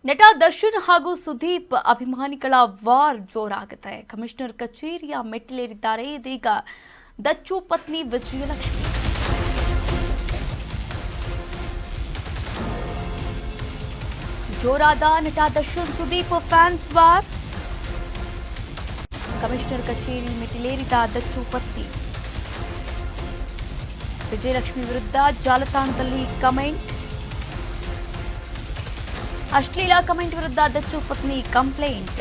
ನಟ ದರ್ಶನ್ ಹಾಗೂ ಸುದೀಪ್ ಅಭಿಮಾನಿಗಳ ವಾರ್ ಜೋರಾಗುತ್ತೆ. ಕಮಿಷನರ್ ಕಚೇರಿಯ ಮೆಟ್ಟಿಲೇರಿದ್ದಾರೆ ಇದೀಗ ದಚ್ಚು ಪತ್ನಿ ವಿಜಯಲಕ್ಷ್ಮಿ. ಜೋರಾದ ನಟ Darshan Sudeep fans war. Commissioner ಕಚೇರಿ ಮೆಟ್ಟಿಲೇರಿದ ದಚ್ಚು ಪತ್ನಿ ವಿಜಯಲಕ್ಷ್ಮಿ ವಿರುದ್ಧ ಜಾಲತಾಣದಲ್ಲಿ ಕಮೆಂಟ್. ಅಶ್ಲೀಲ ಕಮೆಂಟ್ ವಿರುದ್ಧ ದಚ್ಚು ಪತ್ನಿ ಕಂಪ್ಲೇಂಟ್.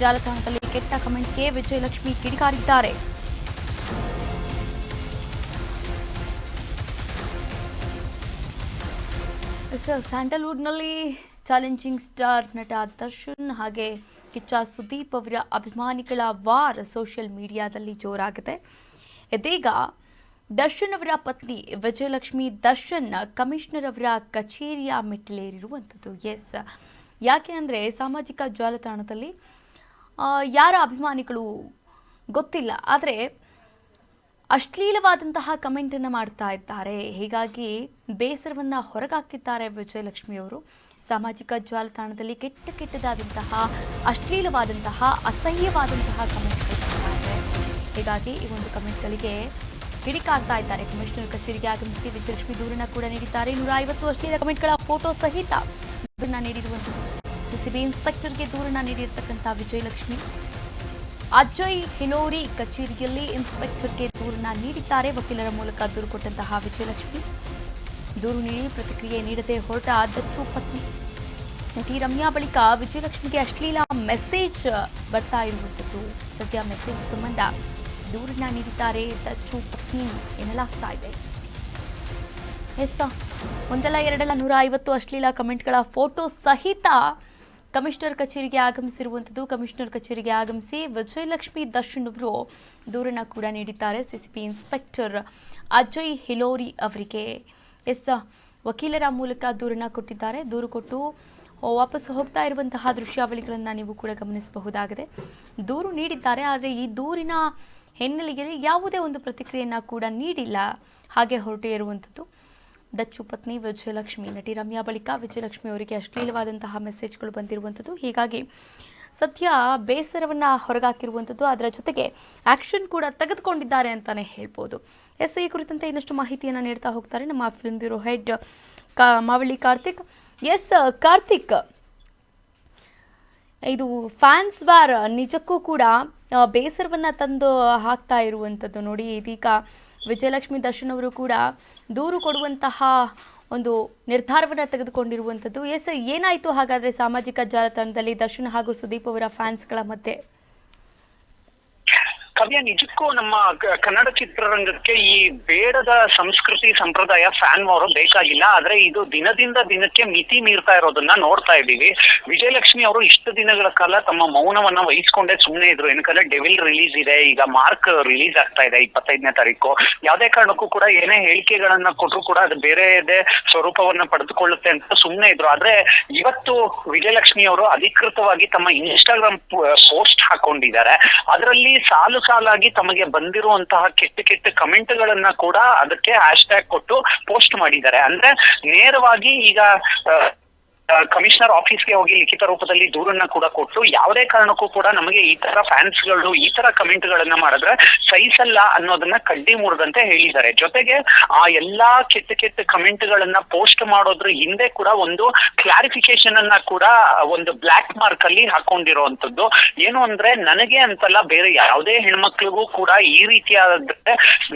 ಜಾಲತಾಣದಲ್ಲಿ ಕೆಟ್ಟ ಕಮೆಂಟ್ಗೆ ವಿಜಯಲಕ್ಷ್ಮಿ ಕಿಡಿಕಾರಿದ್ದಾರೆ. ಸ್ಯಾಂಡಲ್ವುಡ್ನಲ್ಲಿ ಚಾಲೆಂಜಿಂಗ್ ಸ್ಟಾರ್ ನಟ ದರ್ಶನ್ ಹಾಗೆ ಕಿಚ್ಚ ಸುದೀಪ್ ಅವರ ಅಭಿಮಾನಿಗಳ ವಾರ್ ಸೋಷಿಯಲ್ ಮೀಡಿಯಾದಲ್ಲಿ ಜೋರಾಗಿದೆ. ಇದೀಗ ದರ್ಶನ್ ಅವರ ಪತ್ನಿ ವಿಜಯಲಕ್ಷ್ಮಿ ದರ್ಶನ್ ಕಮಿಷನರ್ ಅವರ ಕಚೇರಿಯ ಮೆಟ್ಟಿಲೇರಿರುವಂಥದ್ದು. ಎಸ್, ಯಾಕೆ ಅಂದರೆ ಸಾಮಾಜಿಕ ಜಾಲತಾಣದಲ್ಲಿ ಯಾರ ಅಭಿಮಾನಿಗಳು ಗೊತ್ತಿಲ್ಲ, ಆದರೆ ಅಶ್ಲೀಲವಾದಂತಹ ಕಮೆಂಟನ್ನು ಮಾಡ್ತಾ ಇದ್ದಾರೆ. ಹೀಗಾಗಿ ಬೇಸರವನ್ನು ಹೊರಗಾಕಿದ್ದಾರೆ ವಿಜಯಲಕ್ಷ್ಮಿ ಅವರು. ಸಾಮಾಜಿಕ ಜಾಲತಾಣದಲ್ಲಿ ಕೆಟ್ಟದಾದಂತಹ ಅಶ್ಲೀಲವಾದಂತಹ ಅಸಹ್ಯವಾದಂತಹ ಕಮೆಂಟ್ಗಳು ಬರ್ತಾ ಇದೆ. ಹೀಗಾಗಿ ಈ ಒಂದು ಕಮೆಂಟ್ಗಳಿಗೆ ಕಿಡಿಕಾರ್ತಾ ಇದ್ದಾರೆ. ಕಮಿಷನರ್ ಕಚೇರಿಗೆ ಆಗಮಿಸಿ ವಿಜಯಲಕ್ಷ್ಮಿ ದೂರನ್ನ ಕೂಡ ನೀಡಿದ್ದಾರೆ. 150 ಅಶ್ಲೀಲ ಕಮೆಂಟ್ಗಳ ಫೋಟೋ ಸಹಿತ ದೂರನ್ನ ನೀಡಿರುವಂಥದ್ದು. ಸಿಸಿಬಿ ಇನ್ಸ್ಪೆಕ್ಟರ್ಗೆ ದೂರನ್ನ ನೀಡಿರ್ತಕ್ಕಂಥ ವಿಜಯಲಕ್ಷ್ಮಿ ಅಜಯ್ ಹಿಲೋರಿ ಕಚೇರಿಯಲ್ಲಿ ಇನ್ಸ್ಪೆಕ್ಟರ್ಗೆ ದೂರನ್ನ ನೀಡಿದ್ದಾರೆ. ವಕೀಲರ ಮೂಲಕ ದೂರು ಕೊಟ್ಟಂತಹ ವಿಜಯಲಕ್ಷ್ಮಿ ದೂರು ನೀಡಿ ಪ್ರತಿಕ್ರಿಯೆ ನೀಡದೆ ಹೊರಟ ದಚ್ಚು ಪತ್ನಿ ನಟಿ ರಮ್ಯಾ ಬಳಿಕ ವಿಜಯಲಕ್ಷ್ಮಿಗೆ ಅಶ್ಲೀಲ ಮೆಸೇಜ್ ಬರ್ತಾ ಇರುವಂಥದ್ದು. ಸದ್ಯ ಮೆಸೇಜ್ ಸಂಬಂಧ ದೂರನ್ನ ನೀಡಿದ್ದಾರೆ ದಚ್ಚು ಪತ್ನಿ ಎನ್ನಲಾಗ್ತಾ ಇದೆ. ಎಸ್, ಒಂದಲ್ಲ ಎರಡಲ್ಲ 150 ಅಶ್ಲೀಲ ಕಮೆಂಟ್ಗಳ ಫೋಟೋ ಸಹಿತ ಕಮಿಷನರ್ ಕಚೇರಿಗೆ ಆಗಮಿಸಿರುವಂಥದ್ದು. ಕಮಿಷನರ್ ಕಚೇರಿಗೆ ಆಗಮಿಸಿ ವಿಜಯಲಕ್ಷ್ಮಿ ದರ್ಶನ್ ಅವರು ದೂರನ್ನ ಕೂಡ ನೀಡಿದ್ದಾರೆ ಸಿಸಿಬಿ ಇನ್ಸ್ಪೆಕ್ಟರ್ ಅಜಯ್ ಹಿಲೋರಿ ಅವರಿಗೆ. ಎಸ್, ವಕೀಲರ ಮೂಲಕ ದೂರನ್ನ ಕೊಟ್ಟಿದ್ದಾರೆ. ದೂರು ಕೊಟ್ಟು ವಾಪಸ್ ಹೋಗ್ತಾ ಇರುವಂತಹ ದೃಶ್ಯಾವಳಿಗಳನ್ನು ನೀವು ಕೂಡ ಗಮನಿಸಬಹುದಾಗಿದೆ. ದೂರು ನೀಡಿದ್ದಾರೆ, ಆದರೆ ಈ ದೂರಿನ ಹಿನ್ನೆಲೆಯಲ್ಲಿ ಯಾವುದೇ ಒಂದು ಪ್ರತಿಕ್ರಿಯೆಯನ್ನು ಕೂಡ ನೀಡಿಲ್ಲ. ಹಾಗೆ ಹೊರಟೇ ಇರುವಂಥದ್ದು ದಚ್ಚು ಪತ್ನಿ ವಿಜಯಲಕ್ಷ್ಮಿ. ನಟಿ ರಮ್ಯಾ ಬಳಿಕ ವಿಜಯಲಕ್ಷ್ಮಿ ಅವರಿಗೆ ಅಶ್ಲೀಲವಾದಂತಹ ಮೆಸೇಜ್ಗಳು ಬಂದಿರುವಂಥದ್ದು. ಹೀಗಾಗಿ ಸದ್ಯ ಬೇಸರವನ್ನು ಹೊರಗಾಕಿರುವಂಥದ್ದು. ಅದರ ಜೊತೆಗೆ ಆ್ಯಕ್ಷನ್ ಕೂಡ ತೆಗೆದುಕೊಂಡಿದ್ದಾರೆ ಅಂತಲೇ ಹೇಳ್ಬೋದು. ಎಸ್, ಈ ಕುರಿತಂತೆ ಇನ್ನಷ್ಟು ಮಾಹಿತಿಯನ್ನು ನೀಡ್ತಾ ಹೋಗ್ತಾರೆ ನಮ್ಮ film bureau head Mavalli Karthik. S Karthik, ಇದು ಫ್ಯಾನ್ಸ್ ವಾರ್ ನಿಜಕ್ಕೂ ಕೂಡ ಬೇಸರವನ್ನು ತಂದು ಹಾಕ್ತಾ ಇರುವಂಥದ್ದು. ನೋಡಿ, ಇದೀಗ ವಿಜಯಲಕ್ಷ್ಮಿ ದರ್ಶನ್ ಅವರು ಕೂಡ ದೂರು ಕೊಡುವಂತಹ ಒಂದು ನಿರ್ಧಾರವನ್ನು ತೆಗೆದುಕೊಂಡಿರುವಂಥದ್ದು. ಎಸ್, ಏನಾಯಿತು ಹಾಗಾದರೆ ಸಾಮಾಜಿಕ ಜಾಲತಾಣದಲ್ಲಿ ದರ್ಶನ್ ಹಾಗೂ ಸುದೀಪ್ ಅವರ ಫ್ಯಾನ್ಸ್ಗಳ ಮಧ್ಯೆ? ಕವ್ಯ, ನಿಜಕ್ಕೂ ನಮ್ಮ ಕನ್ನಡ ಚಿತ್ರರಂಗಕ್ಕೆ ಈ ಬೇಡದ ಸಂಸ್ಕೃತಿ ಸಂಪ್ರದಾಯ ಫ್ಯಾನ್ ವಾರು ಬೇಕಾಗಿಲ್ಲ. ಆದ್ರೆ ಇದು ದಿನದಿಂದ ದಿನಕ್ಕೆ ಮಿತಿ ಮೀರ್ತಾ ಇರೋದನ್ನ ನೋಡ್ತಾ ಇದ್ದೀವಿ. ವಿಜಯಲಕ್ಷ್ಮಿ ಅವರು ಇಷ್ಟು ದಿನಗಳ ಕಾಲ ತಮ್ಮ ಮೌನವನ್ನ ವಹಿಸ್ಕೊಂಡೇ ಸುಮ್ಮನೆ ಇದ್ರು. ಏನಕಂದ್ರೆ ಡೆವಿಲ್ ರಿಲೀಸ್ ಇದೆ, ಈಗ ಮಾರ್ಕ್ ರಿಲೀಸ್ ಆಗ್ತಾ ಇದೆ 25ನೇ ತಾರೀಕು. ಯಾವ್ದೇ ಕಾರಣಕ್ಕೂ ಕೂಡ ಏನೇ ಹೇಳಿಕೆಗಳನ್ನ ಕೊಟ್ಟರು ಕೂಡ ಅದು ಬೇರೆದೇ ಸ್ವರೂಪವನ್ನ ಪಡೆದುಕೊಳ್ಳುತ್ತೆ ಅಂತ ಸುಮ್ಮನೆ ಇದ್ರು. ಆದ್ರೆ ಇವತ್ತು ವಿಜಯಲಕ್ಷ್ಮಿ ಅವರು ಅಧಿಕೃತವಾಗಿ ತಮ್ಮ ಇನ್ಸ್ಟಾಗ್ರಾಮ್ ಪೋಸ್ಟ್ ಹಾಕೊಂಡಿದ್ದಾರೆ. ಅದರಲ್ಲಿ ಸಾಲಾಗಿ ತಮಗೆ ಬಂದಿರುವಂತಹ ಕೆಟ್ಟ ಕಮೆಂಟ್ ಗಳನ್ನ ಕೂಡ ಅದಕ್ಕೆ ಹ್ಯಾಶ್ ಟ್ಯಾಗ್ ಕೊಟ್ಟು ಪೋಸ್ಟ್ ಮಾಡಿದ್ದಾರೆ. ಅಂದ್ರೆ ನೇರವಾಗಿ ಈಗ ಕಮಿಷನರ್ ಆಫೀಸ್ಗೆ ಹೋಗಿ ಲಿಖಿತ ರೂಪದಲ್ಲಿ ದೂರನ್ನ ಕೂಡ ಕೊಟ್ಟು ಯಾವುದೇ ಕಾರಣಕ್ಕೂ ಕೂಡ ನಮಗೆ ಈ ತರ ಫ್ಯಾನ್ಸ್ಗಳು ಈ ತರ ಕಮೆಂಟ್ ಗಳನ್ನ ಮಾಡಿದ್ರೆ ಸಹಿಸಲ್ಲ ಅನ್ನೋದನ್ನ ಕಡ್ಡಿ ಮುರಿದಂತೆ ಹೇಳಿದ್ದಾರೆ. ಜೊತೆಗೆ ಆ ಎಲ್ಲಾ ಕೆಟ್ಟ ಕಮೆಂಟ್ ಗಳನ್ನ ಪೋಸ್ಟ್ ಮಾಡೋದ್ರ ಹಿಂದೆ ಕೂಡ ಒಂದು ಕ್ಲಾರಿಫಿಕೇಶನ್ ಅನ್ನ ಕೂಡ ಒಂದು ಬ್ಲಾಕ್ ಮಾರ್ಕ್ ಅಲ್ಲಿ ಹಾಕೊಂಡಿರುವಂತದ್ದು. ಏನು ಅಂದ್ರೆ, ನನಗೆ ಅಂತಲ್ಲ, ಬೇರೆ ಯಾವುದೇ ಹೆಣ್ಮಕ್ಳಿಗೂ ಕೂಡ ಈ ರೀತಿಯಾದ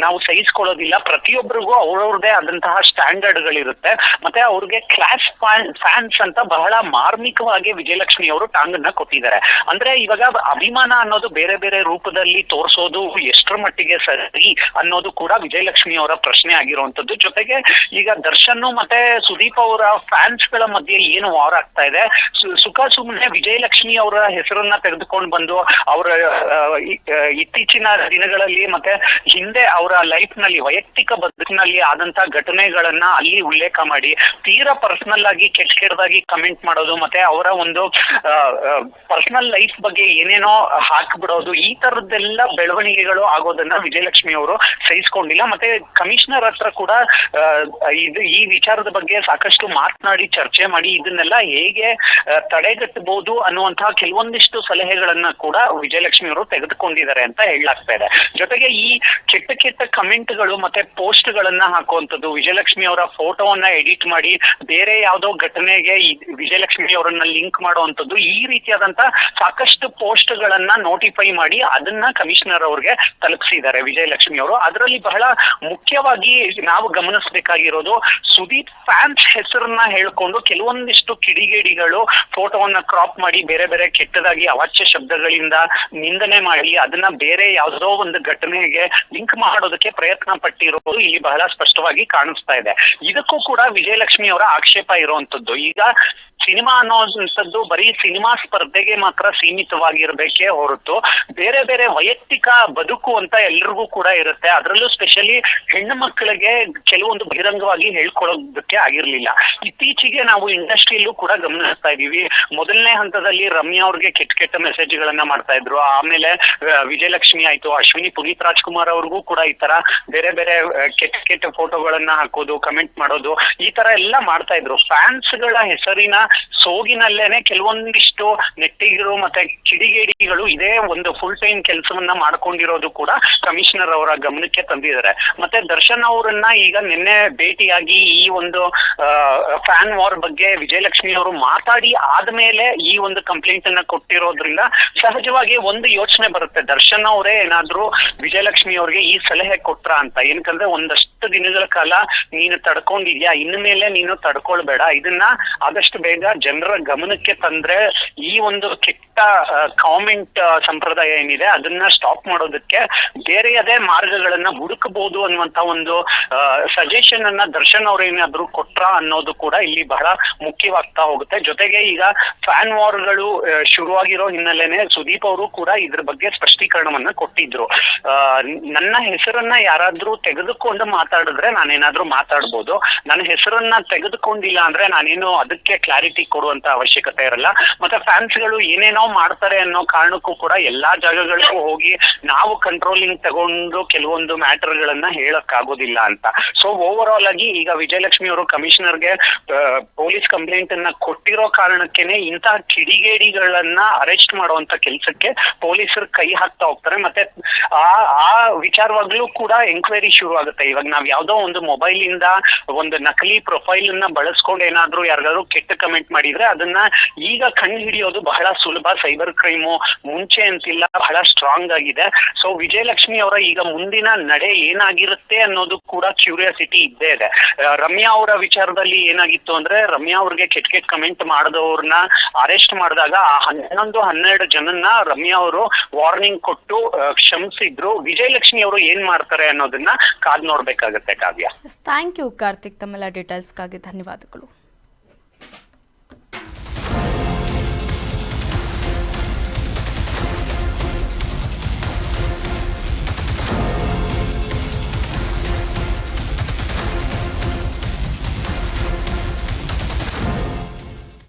ನಾವು ಸಹಿಸ್ಕೊಳ್ಳೋದಿಲ್ಲ. ಪ್ರತಿಯೊಬ್ಬರಿಗೂ ಅವ್ರವ್ರದೇ ಆದಂತಹ ಸ್ಟ್ಯಾಂಡರ್ಡ್ ಗಳಿರುತ್ತೆ. ಮತ್ತೆ ಅವ್ರಿಗೆ ಕ್ಲಾಸ್ ಫ್ಯಾನ್ಸ್ ಅಂತ ಬಹಳ ಮಾರ್ಮಿಕವಾಗಿ ವಿಜಯಲಕ್ಷ್ಮಿ ಅವರು ಟಾಂಗನ್ನ ಕೊಟ್ಟಿದ್ದಾರೆ. ಅಂದ್ರೆ ಇವಾಗ ಅಭಿಮಾನ ಅನ್ನೋದು ಬೇರೆ ಬೇರೆ ರೂಪದಲ್ಲಿ ತೋರಿಸೋದು ಎಷ್ಟರ ಮಟ್ಟಿಗೆ ಸರಿ ಅನ್ನೋದು ಕೂಡ ವಿಜಯಲಕ್ಷ್ಮಿ ಅವರ ಪ್ರಶ್ನೆ ಆಗಿರುವಂತದ್ದು. ಜೊತೆಗೆ ಈಗ ದರ್ಶನ್ ಮತ್ತೆ ಸುದೀಪ್ ಅವರ ಫ್ಯಾನ್ಸ್ ಗಳ ಮಧ್ಯೆ ಏನು ವಾರ್ ಆಗ್ತಾ ಇದೆ, ಸುಖ ಸುಮ್ಮನೆ ವಿಜಯಲಕ್ಷ್ಮಿ ಅವರ ಹೆಸರನ್ನ ತೆಗೆದುಕೊಂಡು ಬಂದು ಅವರ ಇತ್ತೀಚಿನ ದಿನಗಳಲ್ಲಿ ಮತ್ತೆ ಹಿಂದೆ ಅವರ ಲೈಫ್ ನಲ್ಲಿ ವೈಯಕ್ತಿಕ ಬದುಕಿನಲ್ಲಿ ಆದಂತಹ ಘಟನೆಗಳನ್ನ ಅಲ್ಲಿ ಉಲ್ಲೇಖ ಮಾಡಿ ತೀರಾ ಪರ್ಸನಲ್ ಆಗಿ ಕೆಟ್ಟದಾಗಿ ಆಗಿ ಕಮೆಂಟ್ ಮಾಡೋದು, ಮತ್ತೆ ಅವರ ಒಂದು ಪರ್ಸನಲ್ ಲೈಫ್ ಬಗ್ಗೆ ಏನೇನೋ ಹಾಕ್ಬಿಡೋದು, ಈ ತರದ್ದೆಲ್ಲ ಬೆಳವಣಿಗೆಗಳು ಆಗೋದನ್ನ ವಿಜಯಲಕ್ಷ್ಮಿ ಅವರು ಸಹಿಸ್ಕೊಂಡಿಲ್ಲ. ಮತ್ತೆ ಕಮಿಷನರ್ ಹತ್ರ ಕೂಡ ಈ ವಿಚಾರದ ಬಗ್ಗೆ ಸಾಕಷ್ಟು ಮಾತನಾಡಿ ಚರ್ಚೆ ಮಾಡಿ ಇದನ್ನೆಲ್ಲ ಹೇಗೆ ತಡೆಗಟ್ಟಬಹುದು ಅನ್ನುವಂತಹ ಕೆಲವೊಂದಿಷ್ಟು ಸಲಹೆಗಳನ್ನ ಕೂಡ ವಿಜಯಲಕ್ಷ್ಮಿ ಅವರು ತೆಗೆದುಕೊಂಡಿದ್ದಾರೆ ಅಂತ ಹೇಳಲಾಗ್ತಾ ಇದೆ. ಜೊತೆಗೆ ಈ ಕೆಟ್ಟ ಕೆಟ್ಟ ಕಮೆಂಟ್ಗಳು ಮತ್ತೆ ಪೋಸ್ಟ್ ಗಳನ್ನ ಹಾಕುವಂಥದ್ದು, ವಿಜಯಲಕ್ಷ್ಮಿ ಅವರ ಫೋಟೋವನ್ನ ಎಡಿಟ್ ಮಾಡಿ ಬೇರೆ ಯಾವ್ದೋ ಘಟನೆಗೆ ವಿಜಯಲಕ್ಷ್ಮಿ ಅವರನ್ನ ಲಿಂಕ್ ಮಾಡುವಂಥದ್ದು, ಈ ರೀತಿಯಾದಂತ ಸಾಕಷ್ಟು ಪೋಸ್ಟ್ ಗಳನ್ನ ನೋಟಿಫೈ ಮಾಡಿ ಅದನ್ನ ಕಮಿಷನರ್ ಅವ್ರಿಗೆ ತಲುಪಿಸಿದ್ದಾರೆ ವಿಜಯಲಕ್ಷ್ಮಿ ಅವರು. ಅದರಲ್ಲಿ ಬಹಳ ಮುಖ್ಯವಾಗಿ ನಾವು ಗಮನಿಸಬೇಕಾಗಿರೋದು, ಸುದೀಪ್ ಫ್ಯಾನ್ಸ್ ಹೆಸರನ್ನ ಹೇಳ್ಕೊಂಡು ಕೆಲವೊಂದಿಷ್ಟು ಕಿಡಿಗೇಡಿಗಳು ಫೋಟೋವನ್ನ ಕ್ರಾಪ್ ಮಾಡಿ ಬೇರೆ ಬೇರೆ ಕೆಟ್ಟದಾಗಿ ಅವಾಚ್ಯ ಶಬ್ದಗಳಿಂದ ನಿಂದನೆ ಮಾಡಿ ಅದನ್ನ ಬೇರೆ ಯಾವುದೋ ಒಂದು ಘಟನೆಗೆ ಲಿಂಕ್ ಮಾಡೋದಕ್ಕೆ ಪ್ರಯತ್ನ ಪಟ್ಟಿರೋದು ಇಲ್ಲಿ ಬಹಳ ಸ್ಪಷ್ಟವಾಗಿ ಕಾಣಿಸ್ತಾ ಇದೆ. ಇದಕ್ಕೂ ಕೂಡ ವಿಜಯಲಕ್ಷ್ಮಿ ಅವರ ಆಕ್ಷೇಪ ಇರುವಂತದ್ದು, ಈಗ ಸಿನಿಮಾ ಅನ್ನೋದಂಥದ್ದು ಬರೀ ಸಿನಿಮಾ ಸ್ಪರ್ಧೆಗೆ ಮಾತ್ರ ಸೀಮಿತವಾಗಿರ್ಬೇಕೇ ಹೊರತು ಬೇರೆ ಬೇರೆ ವೈಯಕ್ತಿಕ ಬದುಕು ಅಂತ ಎಲ್ರಿಗೂ ಕೂಡ ಇರುತ್ತೆ. ಅದರಲ್ಲೂ ಸ್ಪೆಷಲಿ ಹೆಣ್ಣು ಮಕ್ಕಳಿಗೆ ಕೆಲವೊಂದು ಬಹಿರಂಗವಾಗಿ ಹೇಳ್ಕೊಳ್ಳೋದಕ್ಕೆ ಆಗಿರ್ಲಿಲ್ಲ. ಇತ್ತೀಚೆಗೆ ನಾವು ಇಂಡಸ್ಟ್ರಿಯಲ್ಲೂ ಕೂಡ ಗಮನಿಸ್ತಾ ಇದೀವಿ. ಮೊದಲನೇ ಹಂತದಲ್ಲಿ ರಮ್ಯಾ ಅವ್ರಿಗೆ ಕೆಟ್ಟ ಕೆಟ್ಟ ಮೆಸೇಜ್ಗಳನ್ನ ಮಾಡ್ತಾ ಇದ್ರು, ಆಮೇಲೆ ವಿಜಯಲಕ್ಷ್ಮಿ ಆಯ್ತು, ಅಶ್ವಿನಿ ಪುನೀತ್ ರಾಜ್ಕುಮಾರ್ ಅವ್ರಿಗೂ ಕೂಡ ಈ ತರ ಬೇರೆ ಬೇರೆ ಕೆಟ್ಟ ಕೆಟ್ಟ ಫೋಟೋಗಳನ್ನ ಹಾಕೋದು, ಕಮೆಂಟ್ ಮಾಡೋದು, ಈ ತರ ಎಲ್ಲ ಮಾಡ್ತಾ ಇದ್ರು. ಫ್ಯಾನ್ಸ್ ಗಳ ಹೆಸರಿನ ಸೋಗಿನಲ್ಲೇನೆ ಕೆಲವೊಂದಿಷ್ಟು ನೆಟ್ಟಿಗರು ಮತ್ತೆ ಕಿಡಿಗೇಡಿಗಳು ಇದೇ ಒಂದು ಫುಲ್ ಟೈಮ್ ಕೆಲಸವನ್ನ ಮಾಡ್ಕೊಂಡಿರೋದು ಕೂಡ ಕಮಿಷನರ್ ಅವರ ಗಮನಕ್ಕೆ ತಂದಿದ್ದಾರೆ. ಮತ್ತೆ ದರ್ಶನ್ ಅವರನ್ನ ಈಗ ನಿನ್ನೆ ಭೇಟಿಯಾಗಿ ಈ ಒಂದು ಫ್ಯಾನ್ ವಾರ್ ಬಗ್ಗೆ ವಿಜಯಲಕ್ಷ್ಮಿ ಅವರು ಮಾತಾಡಿ ಆದ್ಮೇಲೆ ಈ ಒಂದು ಕಂಪ್ಲೇಂಟ್ ಅನ್ನ ಕೊಟ್ಟಿರೋದ್ರಿಂದ ಸಹಜವಾಗಿ ಒಂದು ಯೋಚನೆ ಬರುತ್ತೆ, ದರ್ಶನ್ ಅವರೇ ಏನಾದ್ರೂ ವಿಜಯಲಕ್ಷ್ಮಿ ಅವ್ರಿಗೆ ಈ ಸಲಹೆ ಕೊಟ್ರ ಅಂತ. ಏನಕಂದ್ರೆ ಒಂದಷ್ಟು ದಿನಗಳ ಕಾಲ ನೀನು ತಡ್ಕೊಂಡಿದ್ಯಾ, ಇನ್ನು ಮೇಲೆ ನೀನು ತಡ್ಕೊಳ್ಬೇಡ, ಇದನ್ನ ಆದಷ್ಟು ಬೇಗ ಜನರ ಗಮನಕ್ಕೆ ತಂದ್ರೆ ಈ ಒಂದು ಕೆಟ್ಟ ಕಾಮೆಂಟ್ ಸಂಪ್ರದಾಯ ಏನಿದೆ ಅದನ್ನ ಸ್ಟಾಪ್ ಮಾಡೋದಕ್ಕೆ ಬೇರೆಯದೇ ಮಾರ್ಗಗಳನ್ನ ಹುಡುಕಬಹುದು ಅನ್ನುವಂತ ಒಂದು ಸಜೆಷನ್ ಅನ್ನ ದರ್ಶನ್ ಅವ್ರ ಏನಾದ್ರು ಕೊಟ್ರ ಅನ್ನೋದು ಕೂಡ ಇಲ್ಲಿ ಬಹಳ ಮುಖ್ಯವಾಗ್ತಾ ಹೋಗುತ್ತೆ. ಜೊತೆಗೆ ಈಗ ಫ್ಯಾನ್ ವಾರ್ಗಳು ಶುರುವಾಗಿರೋ ಹಿನ್ನೆಲೆನೆ ಸುದೀಪ್ ಅವರು ಕೂಡ ಇದ್ರ ಬಗ್ಗೆ ಸ್ಪಷ್ಟೀಕರಣವನ್ನ ಕೊಟ್ಟಿದ್ರು. ನನ್ನ ಹೆಸರನ್ನ ಯಾರಾದ್ರೂ ತೆಗೆದುಕೊಂಡು ಮಾತಾಡಿದ್ರೆ ನಾನೇನಾದ್ರೂ ಮಾತಾಡ್ಬೋದು, ನನ್ನ ಹೆಸರನ್ನ ತೆಗೆದುಕೊಂಡಿಲ್ಲ ಅಂದ್ರೆ ನಾನೇನು ಅದಕ್ಕೆ ಕ್ಲಾರಿಟಿ ಕೊಡುವಂತ ಅವಶ್ಯಕತೆ ಇರಲ್ಲ. ಮತ್ತೆ ಫ್ಯಾನ್ಸ್ ಗಳು ಏನೇನೋ ಮಾಡ್ತಾರೆ ಅನ್ನೋ ಕಾರಣಕ್ಕೂ ಕೂಡ ಎಲ್ಲಾ ಜಾಗಗಳಿಗೂ ಹೋಗಿ ನಾವು ಕಂಟ್ರೋಲಿಂಗ್ ತಗೊಂಡು ಕೆಲವೊಂದು ಮ್ಯಾಟರ್ ಗಳನ್ನ ಹೇಳಕ್ ಆಗೋದಿಲ್ಲ ಅಂತ. ಸೊ ಓವರ್ ಆಲ್ ಆಗಿ ಈಗ ವಿಜಯಲಕ್ಷ್ಮಿ ಅವರು ಕಮಿಷನರ್ಗೆ ಪೊಲೀಸ್ ಕಂಪ್ಲೇಂಟ್ ಅನ್ನ ಕೊಟ್ಟಿರೋ ಕಾರಣಕ್ಕೇನೆ ಇಂತಹ ಕಿಡಿಗೇಡಿಗಳನ್ನ ಅರೆಸ್ಟ್ ಮಾಡುವಂತ ಕೆಲಸಕ್ಕೆ ಪೊಲೀಸರು ಕೈ ಹಾಕ್ತಾ ಹೋಗ್ತಾರೆ. ಮತ್ತೆ ಆ ವಿಚಾರವಾಗ್ಲೂ ಕೂಡ ಎಂಕ್ವೈರಿ ಶುರು ಆಗುತ್ತೆ. ಇವಾಗ ನಾವ್ ಯಾವ್ದೋ ಒಂದು ಮೊಬೈಲ್ ಇಂದ ಒಂದು ನಕಲಿ ಪ್ರೊಫೈಲ್ ಅನ್ನ ಬಳಸ್ಕೊಂಡು ಏನಾದ್ರೂ ಯಾರಿಗಾದ್ರು ಕೆಟ್ಟ ಕಮೆಂಟ್ ಮಾಡಿದ್ರೆ ಅದನ್ನ ಈಗ ಕಂಡು ಹಿಡಿಯೋದು ಬಹಳ ಸುಲಭ. ಸೈಬರ್ ಕ್ರೈಮು ಮುಂಚೆ ಅಂತಿಲ್ಲ, ಬಹಳ ಸ್ಟ್ರಾಂಗ್ ಆಗಿದೆ. ಸೊ ವಿಜಯಲಕ್ಷ್ಮಿ ಅವರ ಈಗ ಮುಂದಿನ ನಡೆ ಏನಾಗಿರುತ್ತೆ ಅನ್ನೋದು ಕೂಡ ಕ್ಯೂರಿಯಾಸಿಟಿ ಇದ್ದೇ ಇದೆ. ರಮ್ಯಾ ಅವರ ವಿಚಾರದಲ್ಲಿ ಏನಾಗಿತ್ತು ಅಂದ್ರೆ, ರಮ್ಯಾ ಅವ್ರಿಗೆ ಕೆಟ್ಟ ಕೆಟ್ಟ ಕಮೆಂಟ್ ಮಾಡಿದವ್ರನ್ನ ಅರೆಸ್ಟ್ ಮಾಡಿದಾಗ 11-12 ಜನನ್ನ ರಮ್ಯಾ ಅವರು ವಾರ್ನಿಂಗ್ ಕೊಟ್ಟು ಕ್ಷಮಿಸಿದ್ರು. ವಿಜಯಲಕ್ಷ್ಮಿ ಅವರು ಏನ್ ಮಾಡ್ತಾರೆ ಅನ್ನೋದನ್ನ ಕಾದ್ ನೋಡ್ಬೇಕಾಗತ್ತೆ ಕಾವ್ಯ. ಥ್ಯಾಂಕ್ ಯು ಕಾರ್ತಿಕ್, ತಮ್ಮೆಲ್ಲ ಡೀಟೇಲ್ಸ್ಗಾಗಿ ಧನ್ಯವಾದಗಳು.